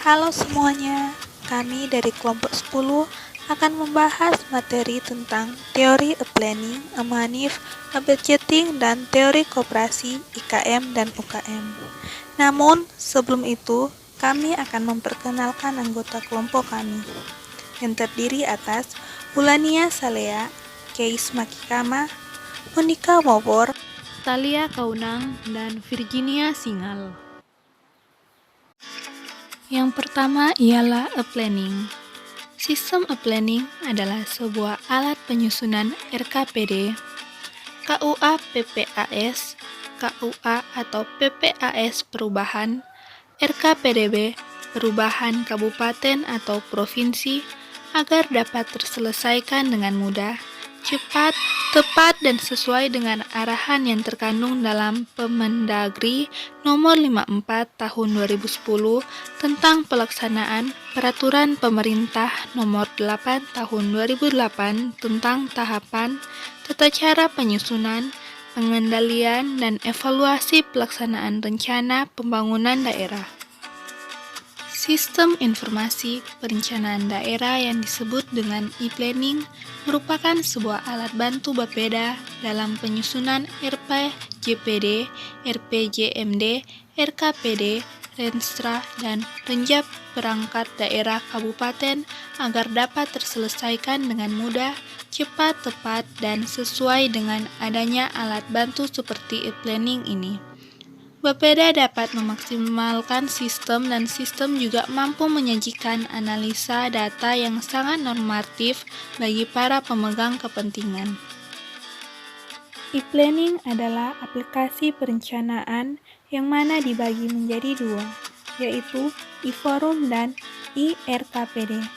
Halo semuanya, kami dari kelompok 10 akan membahas materi tentang teori planning, manif, budgeting, dan teori koperasi IKM dan UKM. Namun, sebelum itu, kami akan memperkenalkan anggota kelompok kami, yang terdiri atas Ulania Salea, Keis Makikama, Monika Mobor, Talia Kaunang, dan Virginia Singal. Yang pertama ialah planning. Sistem planning adalah sebuah alat penyusunan RKPD, KUA PPAS, KUA atau PPAS perubahan, RKPDB perubahan kabupaten atau provinsi agar dapat terselesaikan dengan mudah, cepat, tepat, dan sesuai dengan arahan yang terkandung dalam Permendagri Nomor 54 Tahun 2010 tentang pelaksanaan Peraturan Pemerintah Nomor 8 Tahun 2008 tentang tahapan, tata cara penyusunan, pengendalian, dan evaluasi pelaksanaan rencana pembangunan daerah. Sistem informasi perencanaan daerah yang disebut dengan e-planning merupakan sebuah alat bantu Bapeda dalam penyusunan RPJPD, RPJMD, RKPD, Renstra, dan Renjap perangkat daerah kabupaten agar dapat terselesaikan dengan mudah, cepat, tepat, dan sesuai dengan adanya alat bantu seperti e-planning ini. Bapeda dapat memaksimalkan sistem dan sistem juga mampu menyajikan analisa data yang sangat normatif bagi para pemegang kepentingan. E-planning adalah aplikasi perencanaan yang mana dibagi menjadi dua, yaitu e-forum dan e-RKPD.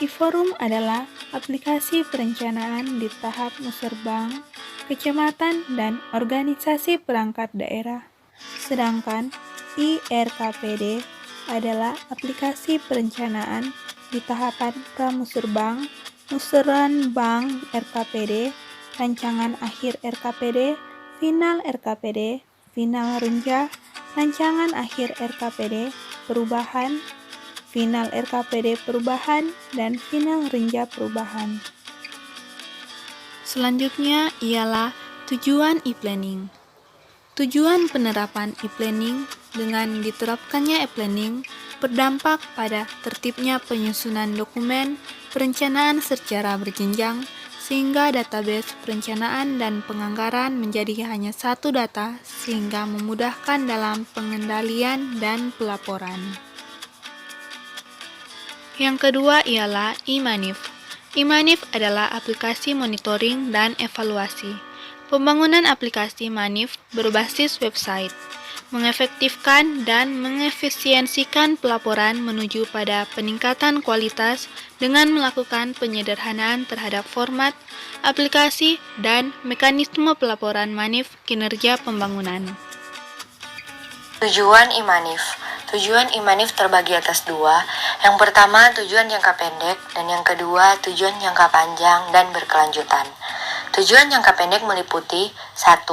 E-forum adalah aplikasi perencanaan di tahap musrebang, kecamatan, dan organisasi perangkat daerah. Sedangkan i-RKPD adalah aplikasi perencanaan di tahapan pramusrebang, musrenbang RKPD, rancangan akhir RKPD, final RKPD, final renjah, rancangan akhir RKPD, perubahan, final RKPD perubahan, dan final renjah perubahan. Selanjutnya ialah tujuan e-planning. Tujuan penerapan e-planning dengan diterapkannya e-planning berdampak pada tertibnya penyusunan dokumen perencanaan secara berjenjang sehingga database perencanaan dan penganggaran menjadi hanya satu data sehingga memudahkan dalam pengendalian dan pelaporan. Yang kedua ialah e-manif. E-manif adalah aplikasi monitoring dan evaluasi. Pembangunan aplikasi Manif berbasis website, mengefektifkan dan mengefisiensikan pelaporan menuju pada peningkatan kualitas dengan melakukan penyederhanaan terhadap format, aplikasi, dan mekanisme pelaporan Manif kinerja pembangunan. Tujuan e-manif. Tujuan e-manif terbagi atas dua. Yang pertama tujuan jangka pendek dan yang kedua tujuan jangka panjang dan berkelanjutan. Tujuan jangka pendek meliputi 1.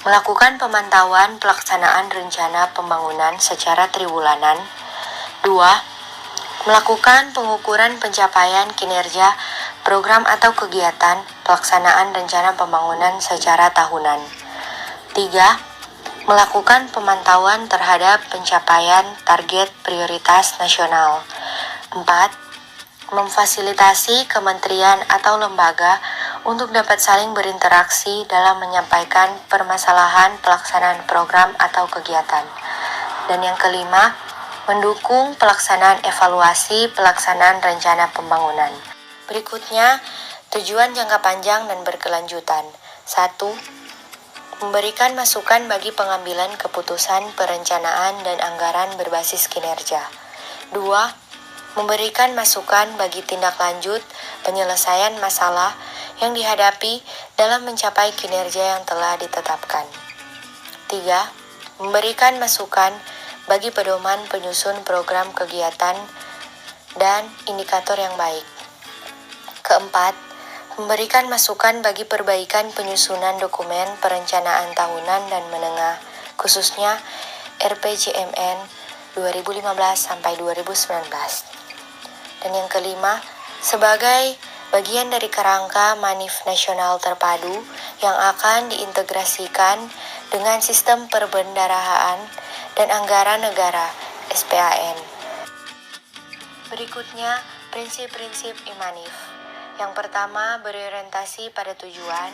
Melakukan pemantauan pelaksanaan rencana pembangunan secara triwulanan. 2. Melakukan pengukuran pencapaian kinerja program atau kegiatan pelaksanaan rencana pembangunan secara tahunan. 3. Melakukan pemantauan terhadap pencapaian target prioritas nasional. 4. Memfasilitasi kementerian atau lembaga untuk dapat saling berinteraksi dalam menyampaikan permasalahan pelaksanaan program atau kegiatan. Dan yang kelima, mendukung pelaksanaan evaluasi pelaksanaan rencana pembangunan. Berikutnya, tujuan jangka panjang dan berkelanjutan. 1. Memberikan masukan bagi pengambilan keputusan perencanaan dan anggaran berbasis kinerja. 2. Memberikan masukan bagi tindak lanjut penyelesaian masalah yang dihadapi dalam mencapai kinerja yang telah ditetapkan. 3. Memberikan masukan bagi pedoman penyusun program kegiatan dan indikator yang baik. 4. Memberikan masukan bagi perbaikan penyusunan dokumen perencanaan tahunan dan menengah, khususnya RPJMN, 2015-2019. Dan yang kelima, sebagai bagian dari kerangka Manif Nasional Terpadu yang akan diintegrasikan dengan Sistem Perbendaharaan dan Anggaran Negara (SPAN). Berikutnya, prinsip-prinsip IMANIF. Yang pertama, berorientasi pada tujuan.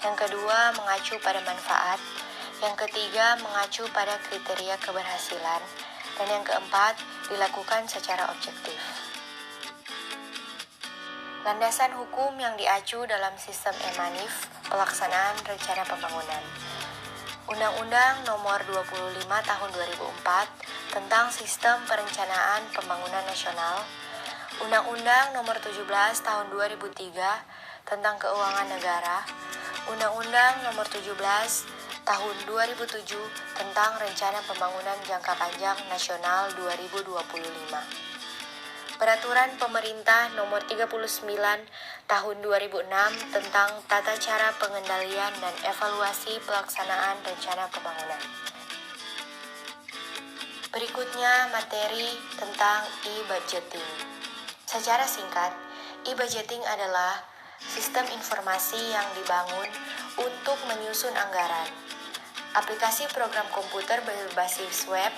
Yang kedua, mengacu pada manfaat. Yang ketiga, mengacu pada kriteria keberhasilan. Dan yang keempat, dilakukan secara objektif. Landasan hukum yang diacu dalam sistem IMANIF, pelaksanaan rencana pembangunan. Undang-Undang Nomor 25 Tahun 2004 tentang Sistem Perencanaan Pembangunan Nasional, Undang-Undang Nomor 17 Tahun 2003 tentang Keuangan Negara, Undang-Undang Nomor 17 Tahun 2007 tentang Rencana Pembangunan Jangka Panjang Nasional 2025. Peraturan Pemerintah Nomor 39 Tahun 2006 tentang Tata Cara Pengendalian dan Evaluasi Pelaksanaan Rencana Pembangunan. Berikutnya materi tentang e-budgeting. Secara singkat, e-budgeting adalah sistem informasi yang dibangun untuk menyusun anggaran. Aplikasi program komputer berbasis web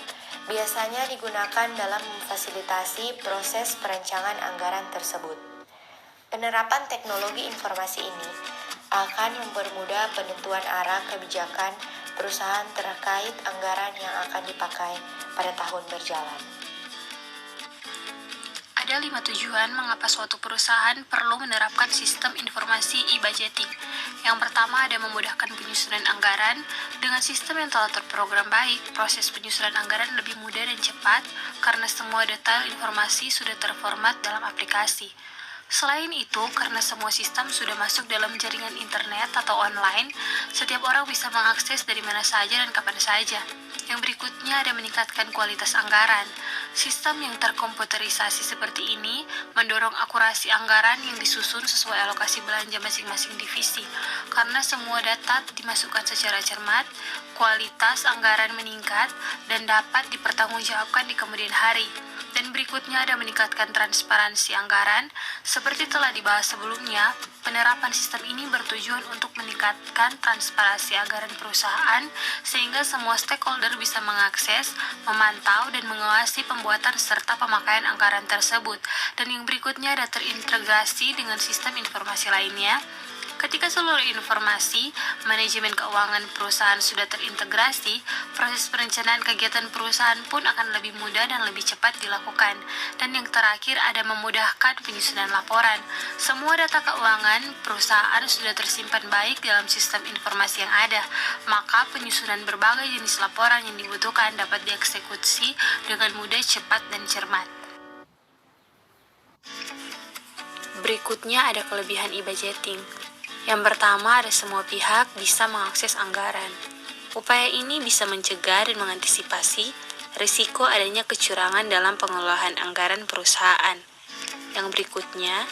biasanya digunakan dalam memfasilitasi proses perancangan anggaran tersebut. Penerapan teknologi informasi ini akan mempermudah penentuan arah kebijakan perusahaan terkait anggaran yang akan dipakai pada tahun berjalan. Ada 5 tujuan mengapa suatu perusahaan perlu menerapkan sistem informasi e-budgeting. Yang pertama, ada memudahkan penyusunan anggaran. Dengan sistem yang telah terprogram baik, proses penyusunan anggaran lebih mudah dan cepat karena semua detail informasi sudah terformat dalam aplikasi. Selain itu, karena semua sistem sudah masuk dalam jaringan internet atau online, setiap orang bisa mengakses dari mana saja dan kapan saja. Yang berikutnya ada meningkatkan kualitas anggaran. Sistem yang terkomputerisasi seperti ini mendorong akurasi anggaran yang disusun sesuai alokasi belanja masing-masing divisi. Karena semua data dimasukkan secara cermat, kualitas anggaran meningkat dan dapat dipertanggungjawabkan di kemudian hari. Dan berikutnya ada meningkatkan transparansi anggaran. Seperti telah dibahas sebelumnya, penerapan sistem ini bertujuan untuk meningkatkan transparansi anggaran perusahaan sehingga semua stakeholder bisa mengakses, memantau, dan mengawasi pembuatan serta pemakaian anggaran tersebut. Dan yang berikutnya ada terintegrasi dengan sistem informasi lainnya. Ketika seluruh informasi manajemen keuangan perusahaan sudah terintegrasi, proses perencanaan kegiatan perusahaan pun akan lebih mudah dan lebih cepat dilakukan. Dan yang terakhir ada memudahkan penyusunan laporan. Semua data keuangan perusahaan sudah tersimpan baik dalam sistem informasi yang ada, maka penyusunan berbagai jenis laporan yang dibutuhkan dapat dieksekusi dengan mudah, cepat, dan cermat. Berikutnya ada kelebihan e-budgeting. Yang pertama, ada semua pihak bisa mengakses anggaran. Upaya ini bisa mencegah dan mengantisipasi risiko adanya kecurangan dalam pengelolaan anggaran perusahaan. Yang berikutnya,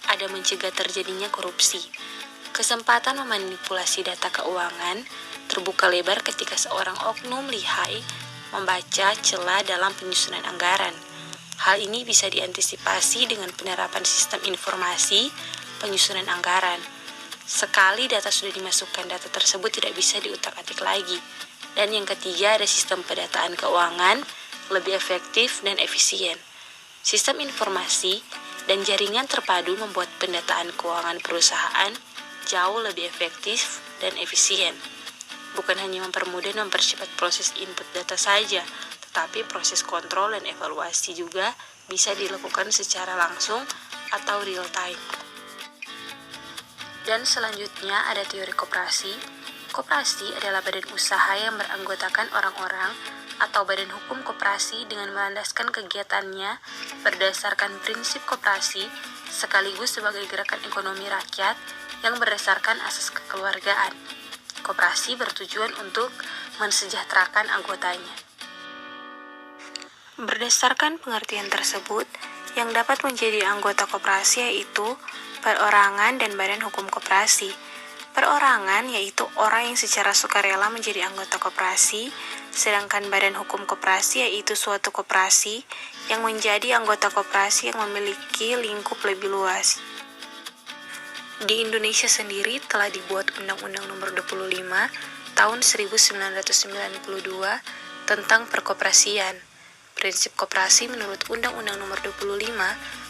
ada mencegah terjadinya korupsi. Kesempatan memanipulasi data keuangan terbuka lebar ketika seorang oknum lihai membaca celah dalam penyusunan anggaran. Hal ini bisa diantisipasi dengan penerapan sistem informasi penyusunan anggaran. Sekali data sudah dimasukkan, data tersebut tidak bisa diutak-atik lagi. Dan yang ketiga, ada sistem pendataan keuangan lebih efektif dan efisien. Sistem informasi dan jaringan terpadu membuat pendataan keuangan perusahaan jauh lebih efektif dan efisien. Bukan hanya mempermudah dan mempercepat proses input data saja, tetapi proses kontrol dan evaluasi juga bisa dilakukan secara langsung atau real time. Dan selanjutnya ada teori koperasi. Koperasi adalah badan usaha yang beranggotakan orang-orang atau badan hukum koperasi dengan melandaskan kegiatannya berdasarkan prinsip koperasi sekaligus sebagai gerakan ekonomi rakyat yang berdasarkan asas kekeluargaan. Koperasi bertujuan untuk mensejahterakan anggotanya. Berdasarkan pengertian tersebut, yang dapat menjadi anggota koperasi yaitu perorangan dan badan hukum koperasi. Perorangan yaitu orang yang secara sukarela menjadi anggota koperasi, Sedangkan badan hukum koperasi yaitu suatu koperasi yang menjadi anggota koperasi yang memiliki lingkup lebih luas. Di Indonesia sendiri telah dibuat Undang-Undang Nomor 25 Tahun 1992 tentang perkoperasian. Prinsip koperasi menurut Undang-Undang Nomor 25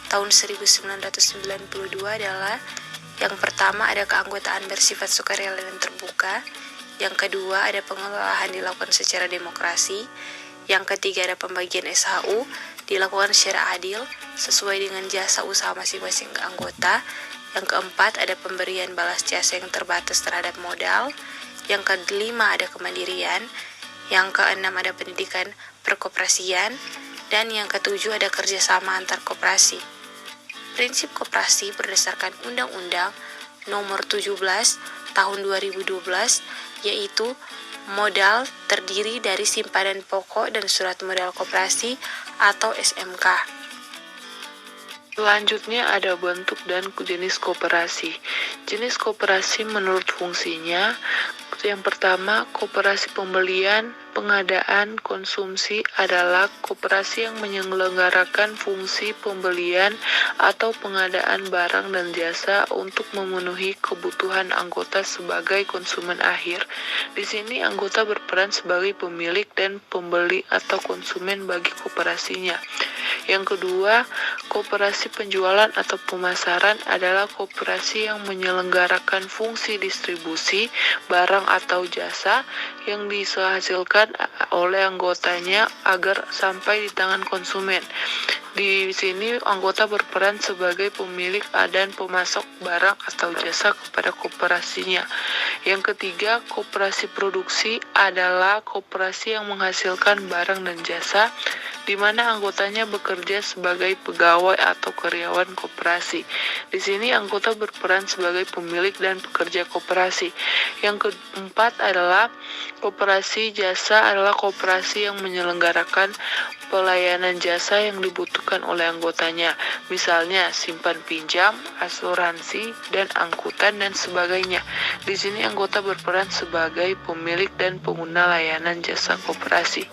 Tahun 1992 adalah: yang pertama ada keanggotaan bersifat sukarela dan terbuka, yang kedua ada pengelolaan dilakukan secara demokrasi, yang ketiga ada pembagian SHU dilakukan secara adil sesuai dengan jasa usaha masing-masing anggota, yang keempat ada pemberian balas jasa yang terbatas terhadap modal, yang kelima ada kemandirian, yang keenam ada pendidikan perkoperasian, dan yang ketujuh ada kerjasama antar koperasi. Prinsip koperasi berdasarkan Undang-Undang Nomor 17 Tahun 2012 yaitu modal terdiri dari simpanan pokok dan surat modal koperasi atau SMK. Selanjutnya ada bentuk dan jenis koperasi. Jenis koperasi menurut fungsinya, yang pertama, koperasi pembelian, pengadaan, konsumsi adalah koperasi yang menyelenggarakan fungsi pembelian atau pengadaan barang dan jasa untuk memenuhi kebutuhan anggota sebagai konsumen akhir. Di sini anggota berperan sebagai pemilik dan pembeli atau konsumen bagi koperasinya. Yang kedua, koperasi penjualan atau pemasaran adalah koperasi yang menyelenggarakan fungsi distribusi barang atau jasa yang dihasilkan oleh anggotanya agar sampai di tangan konsumen. Di sini anggota berperan sebagai pemilik dan pemasok barang atau jasa kepada koperasinya. Yang ketiga, koperasi produksi adalah koperasi yang menghasilkan barang dan jasa di mana anggotanya bekerja sebagai pegawai atau karyawan koperasi. Di sini anggota berperan sebagai pemilik dan pekerja koperasi. Yang keempat adalah koperasi jasa adalah koperasi yang menyelenggarakan pelayanan jasa yang dibutuhkan oleh anggotanya, misalnya simpan pinjam, asuransi, dan angkutan dan sebagainya. Di sini anggota berperan sebagai pemilik dan pengguna layanan jasa koperasi.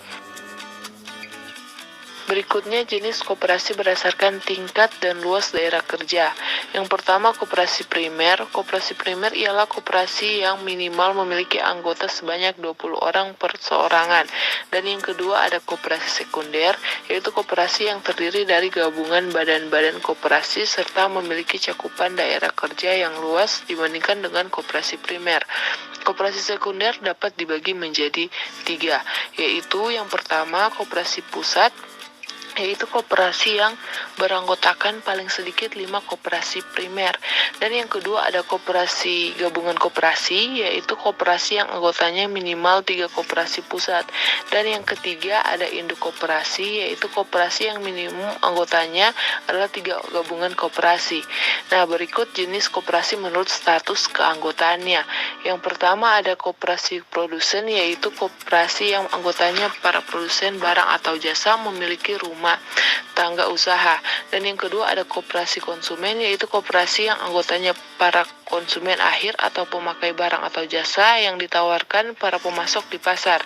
Berikutnya jenis koperasi berdasarkan tingkat dan luas daerah kerja. Yang pertama, koperasi primer. Koperasi primer ialah koperasi yang minimal memiliki anggota sebanyak 20 orang perseorangan. Dan yang kedua ada koperasi sekunder, yaitu koperasi yang terdiri dari gabungan badan-badan koperasi serta memiliki cakupan daerah kerja yang luas dibandingkan dengan koperasi primer. Koperasi sekunder dapat dibagi menjadi 3, yaitu yang pertama koperasi pusat, yaitu koperasi yang beranggotakan paling sedikit 5 koperasi primer. Dan yang kedua ada koperasi gabungan koperasi, yaitu koperasi yang anggotanya minimal 3 koperasi pusat. Dan yang ketiga ada induk koperasi, yaitu koperasi yang minimum anggotanya adalah 3 gabungan koperasi. Nah, berikut jenis koperasi menurut status keanggotaannya. Yang pertama ada koperasi produsen, yaitu koperasi yang anggotanya para produsen barang atau jasa memiliki rumah tangga usaha. Dan yang kedua ada koperasi konsumen, yaitu koperasi yang anggotanya para konsumen akhir atau pemakai barang atau jasa yang ditawarkan para pemasok di pasar.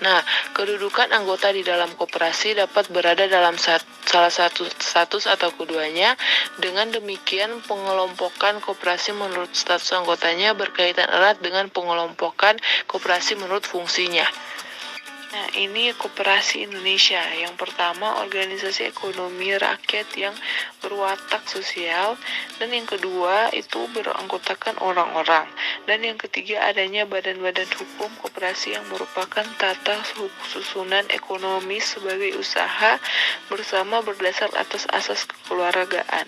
Nah, kedudukan anggota di dalam koperasi dapat berada dalam salah satu status atau keduanya. Dengan demikian, pengelompokan koperasi menurut status anggotanya berkaitan erat dengan pengelompokan koperasi menurut fungsinya. Nah, ini koperasi Indonesia. Yang pertama, organisasi ekonomi rakyat yang berwatak sosial. Dan yang kedua, itu beranggotakan orang-orang. Dan yang ketiga, adanya badan-badan hukum koperasi yang merupakan tata susunan ekonomi sebagai usaha bersama berdasar atas asas kekeluargaan.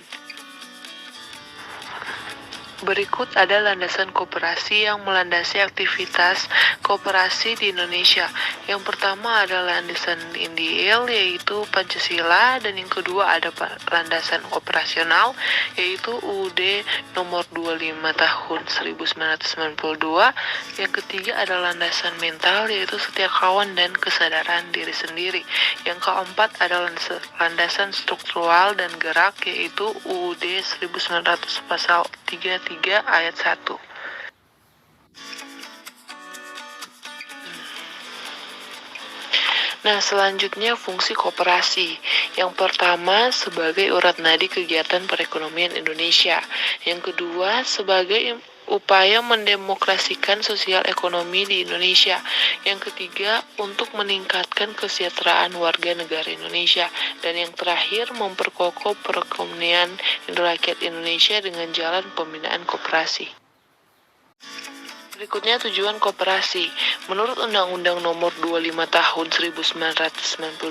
Berikut ada landasan koperasi yang melandasi aktivitas koperasi di Indonesia. Yang pertama ada landasan INDIL, yaitu Pancasila, dan yang kedua ada landasan operasional, yaitu UUD nomor 25 tahun 1992. Yang ketiga ada landasan mental, yaitu setia kawan dan kesadaran diri sendiri. Yang keempat ada landasan struktural dan gerak, yaitu UUD 1900 pasal 33 ayat 1. Nah, selanjutnya fungsi koperasi. Yang pertama, sebagai urat nadi kegiatan perekonomian Indonesia. Yang kedua, sebagai upaya mendemokrasikan sosial ekonomi di Indonesia. Yang ketiga, untuk meningkatkan kesejahteraan warga negara Indonesia. Dan yang terakhir, memperkokoh perekonomian rakyat Indonesia dengan jalan pembinaan koperasi. Berikutnya tujuan koperasi. Menurut Undang-Undang Nomor 25 Tahun 1992,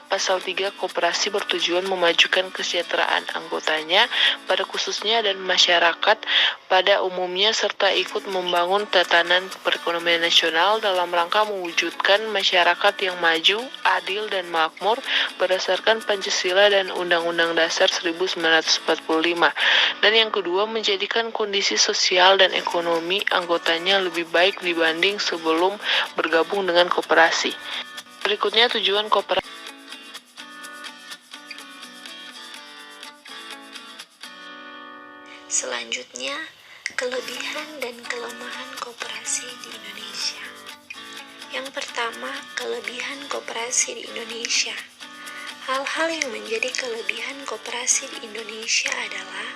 Pasal 3, koperasi bertujuan memajukan kesejahteraan anggotanya pada khususnya dan masyarakat pada umumnya serta ikut membangun tatanan perekonomian nasional dalam rangka mewujudkan masyarakat yang maju, adil dan makmur berdasarkan Pancasila dan Undang-Undang Dasar 1945. Dan yang kedua, menjadikan kondisi sosial dan ekonomi anggotanya lebih baik dibanding sebelum bergabung dengan koperasi. Berikutnya tujuan koperasi. Selanjutnya, kelebihan dan kelemahan koperasi di Indonesia. Yang pertama, kelebihan koperasi di Indonesia. Hal-hal yang menjadi kelebihan koperasi di Indonesia adalah: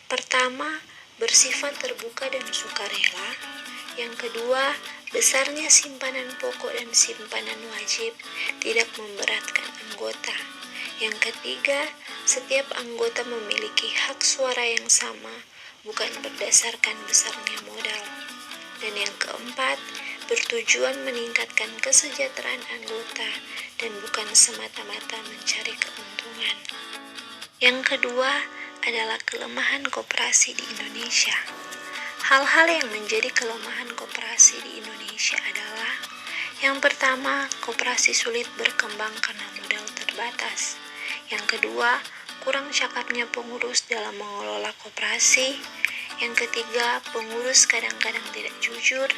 pertama, bersifat terbuka dan sukarela. Yang kedua, besarnya simpanan pokok dan simpanan wajib tidak memberatkan anggota. Yang ketiga, setiap anggota memiliki hak suara yang sama, bukan berdasarkan besarnya modal. Dan yang keempat, bertujuan meningkatkan kesejahteraan anggota dan bukan semata-mata mencari keuntungan. Yang kedua adalah kelemahan koperasi di Indonesia. Hal-hal yang menjadi kelemahan koperasi di Indonesia adalah: yang pertama, koperasi sulit berkembang karena modal terbatas. Yang kedua, kurang cakapnya pengurus dalam mengelola koperasi. Yang ketiga, pengurus kadang-kadang tidak jujur.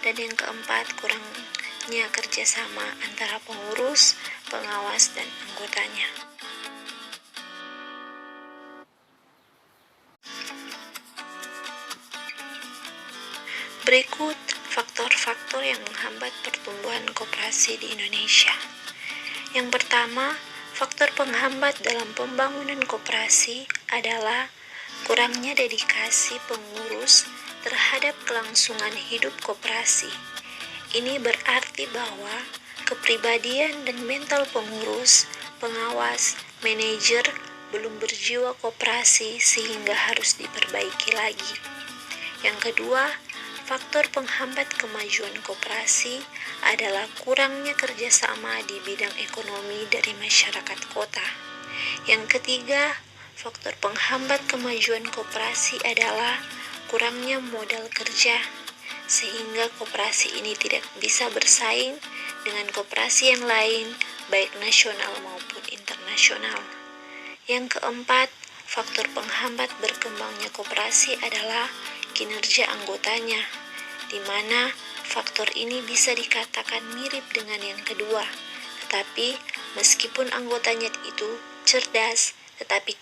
Dan yang keempat, kurangnya kerjasama antara pengurus, pengawas, dan anggotanya. Berikut faktor-faktor yang menghambat pertumbuhan koperasi di Indonesia. Yang pertama, faktor penghambat dalam pembangunan koperasi adalah kurangnya dedikasi pengurus terhadap kelangsungan hidup koperasi. Ini berarti bahwa kepribadian dan mental pengurus, pengawas, manajer belum berjiwa koperasi sehingga harus diperbaiki lagi. Yang kedua, faktor penghambat kemajuan koperasi adalah kurangnya kerjasama di bidang ekonomi dari masyarakat kota. Yang ketiga, faktor penghambat kemajuan koperasi adalah kurangnya modal kerja, sehingga koperasi ini tidak bisa bersaing dengan koperasi yang lain, baik nasional maupun internasional. Yang keempat, faktor penghambat berkembangnya koperasi adalah kinerja anggotanya, di mana faktor ini bisa dikatakan mirip dengan yang kedua. Tetapi meskipun anggotanya itu cerdas, tetapi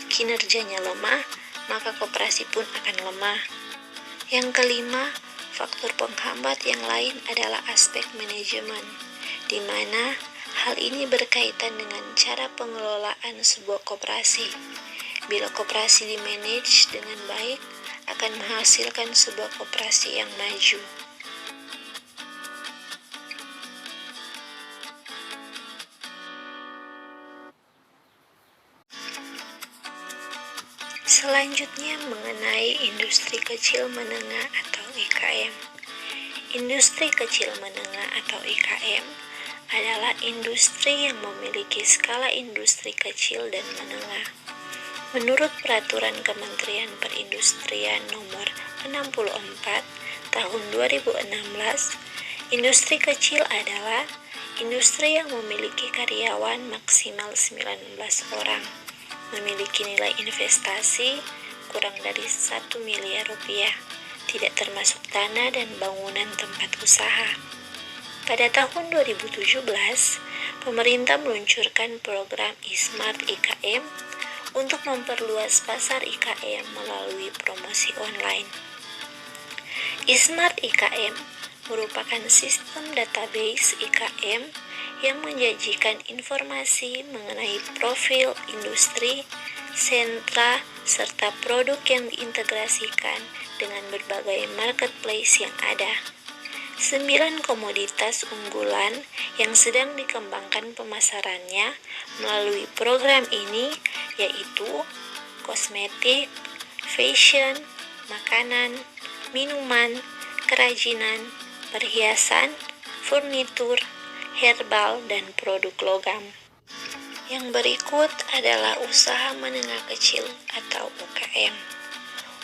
kinerjanya lemah, maka koperasi pun akan lemah. Yang kelima, faktor penghambat yang lain adalah aspek manajemen, di mana hal ini berkaitan dengan cara pengelolaan sebuah koperasi. Bila koperasi dimanage dengan baik, akan menghasilkan sebuah koperasi yang maju. Selanjutnya mengenai industri kecil menengah atau IKM. Industri kecil menengah atau IKM adalah industri yang memiliki skala industri kecil dan menengah. Menurut Peraturan Kementerian Perindustrian Nomor 64 Tahun 2016, industri kecil adalah industri yang memiliki karyawan maksimal 19 orang, memiliki nilai investasi kurang dari 1 miliar rupiah, tidak termasuk tanah dan bangunan tempat usaha. Pada tahun 2017, pemerintah meluncurkan program Smart IKM untuk memperluas pasar IKM melalui promosi online. Smart IKM merupakan sistem database IKM yang menjanjikan informasi mengenai profil industri, sentra, serta produk yang diintegrasikan dengan berbagai marketplace yang ada. 9 komoditas unggulan yang sedang dikembangkan pemasarannya melalui program ini yaitu kosmetik, fashion, makanan, minuman, kerajinan, perhiasan, furnitur, herbal, dan produk logam. Yang berikut adalah usaha menengah kecil atau UKM.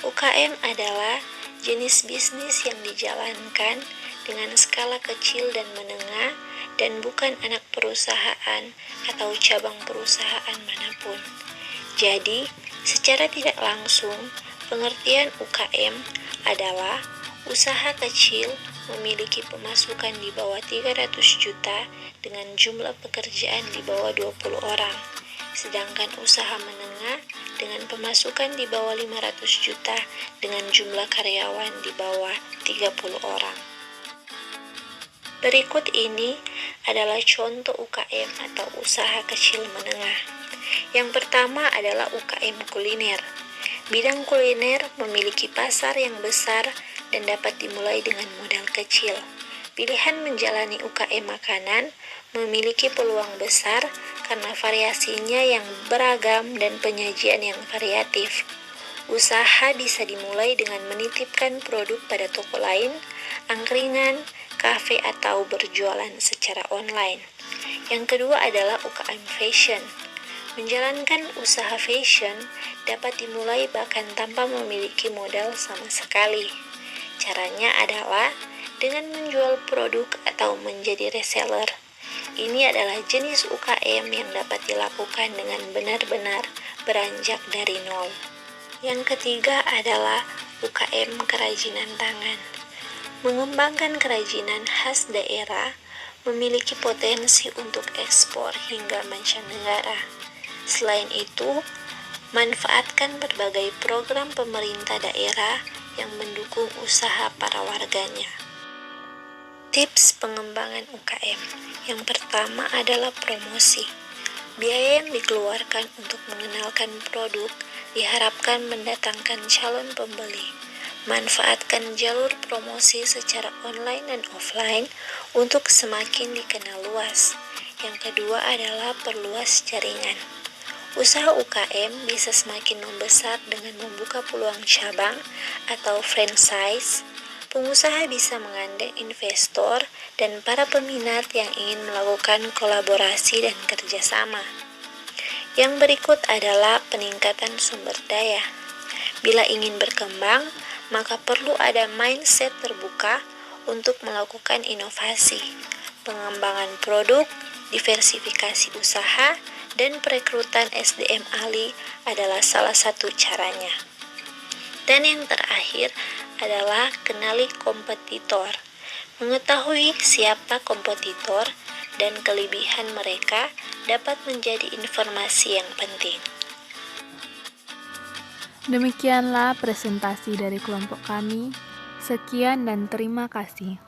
UKM adalah jenis bisnis yang dijalankan dengan skala kecil dan menengah dan bukan anak perusahaan atau cabang perusahaan manapun. Jadi, secara tidak langsung, pengertian UKM adalah usaha kecil memiliki pemasukan di bawah 300 juta dengan jumlah pekerjaan di bawah 20 orang. Sedangkan usaha menengah dengan pemasukan di bawah 500 juta dengan jumlah karyawan di bawah 30 orang. Berikut ini adalah contoh UKM atau usaha kecil menengah. Yang pertama adalah UKM kuliner. Bidang kuliner memiliki pasar yang besar dan dapat dimulai dengan modal kecil. Pilihan menjalani UKM makanan memiliki peluang besar karena variasinya yang beragam dan penyajian yang variatif. Usaha bisa dimulai dengan menitipkan produk pada toko lain, angkringan, kafe, atau berjualan secara online. Yang kedua adalah UKM fashion. Menjalankan usaha fashion dapat dimulai bahkan tanpa memiliki modal sama sekali. Caranya adalah dengan menjual produk atau menjadi reseller. Ini adalah jenis UKM yang dapat dilakukan dengan benar-benar beranjak dari nol. Yang ketiga adalah UKM kerajinan tangan. Mengembangkan kerajinan khas daerah memiliki potensi untuk ekspor hingga mancanegara. Selain itu, manfaatkan berbagai program pemerintah daerah yang mendukung usaha para warganya. Tips pengembangan UKM. Yang pertama adalah promosi. Biaya yang dikeluarkan untuk mengenalkan produk diharapkan mendatangkan calon pembeli. Manfaatkan jalur promosi secara online dan offline untuk semakin dikenal luas. Yang kedua adalah perluas jaringan. Usaha UKM bisa semakin membesar dengan membuka peluang cabang atau franchise. Pengusaha bisa menggandeng investor dan para peminat yang ingin melakukan kolaborasi dan kerjasama. Yang berikut adalah peningkatan sumber daya. Bila ingin berkembang, maka perlu ada mindset terbuka untuk melakukan inovasi, pengembangan produk, diversifikasi usaha, dan perekrutan SDM ahli adalah salah satu caranya. Dan yang terakhir adalah kenali kompetitor. Mengetahui siapa kompetitor dan kelebihan mereka dapat menjadi informasi yang penting. Demikianlah presentasi dari kelompok kami. Sekian dan terima kasih.